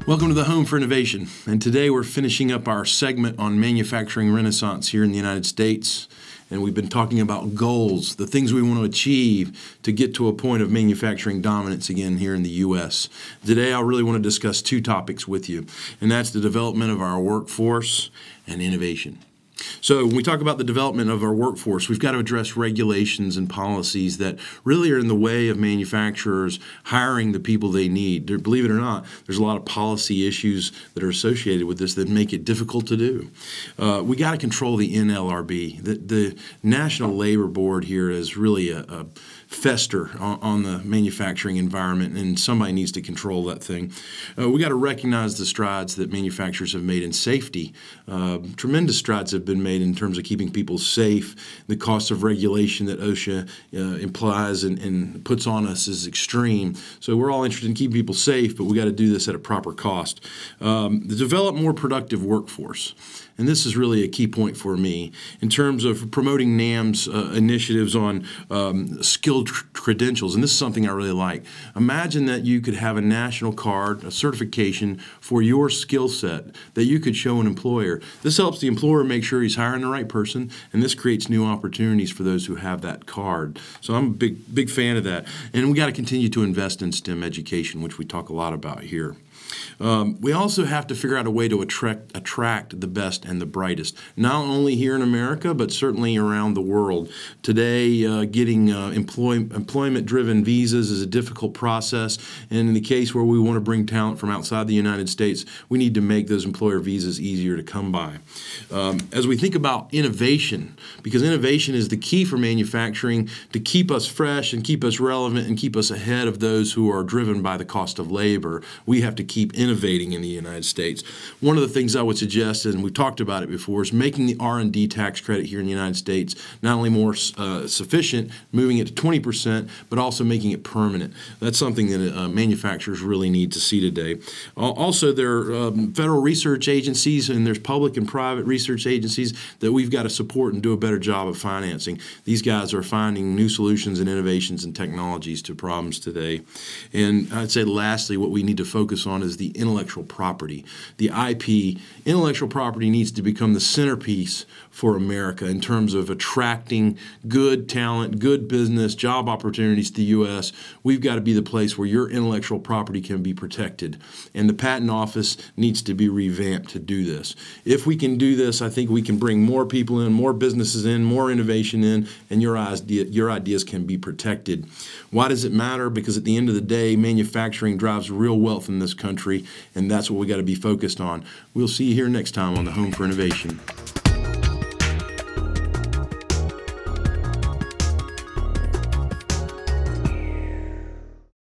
Welcome to the Home for Innovation, and today we're finishing up our segment on manufacturing renaissance here in the United States, and we've been talking about goals, the things we want to achieve to get to a point of manufacturing dominance again here in the U.S. Today I really want to discuss two topics with you, and that's the development of our workforce and innovation. So when we talk about the development of our workforce, we've got to address regulations and policies that really are in the way of manufacturers hiring the people they need. Believe it or not, there's a lot of policy issues that are associated with this that make it difficult to do. We got to control the NLRB. The National Labor Board here is really a fester on the manufacturing environment, and somebody needs to control that thing. We got to recognize the strides that manufacturers have made in safety. Tremendous strides have been made in terms of keeping people safe. The cost of regulation that OSHA implies and puts on us is extreme. So we're all interested in keeping people safe, but we got to do this at a proper cost. Develop more productive workforce. And this is really a key point for me in terms of promoting NAM's initiatives on skilled credentials. And this is something I really like. Imagine that you could have a national card, a certification for your skill set that you could show an employer. This helps the employer make sure he's hiring the right person, and this creates new opportunities for those who have that card. So I'm a big fan of that. And we got to continue to invest in STEM education, which we talk a lot about here. We also have to figure out a way to attract the best and the brightest, not only here in America, but certainly around the world. Today, getting employment-driven visas is a difficult process, and in the case where we want to bring talent from outside the United States, we need to make those employer visas easier to come by. As we think about innovation, because innovation is the key for manufacturing to keep us fresh and keep us relevant and keep us ahead of those who are driven by the cost of labor, we have to keep innovating in the United States. One of the things I would suggest, and we've talked about it before, is making the R&D tax credit here in the United States not only more sufficient, moving it to 20%, but also making it permanent. That's something that manufacturers really need to see today. Also, there are federal research agencies, and there's public and private research agencies that we've got to support and do a better job of financing. These guys are finding new solutions and innovations and technologies to problems today. And I'd say lastly, what we need to focus on is the intellectual property. The IP, intellectual property, needs to become the centerpiece for America in terms of attracting good talent, good business, job opportunities to the U.S. We've got to be the place where your intellectual property can be protected. And the Patent Office needs to be revamped to do this. If we can do this, I think we can bring more people in, more businesses in, more innovation in, and your ideas can be protected. Why does it matter? Because at the end of the day, manufacturing drives real wealth in this country, and that's what we got to be focused on. We'll see you here next time on the Home for Innovation.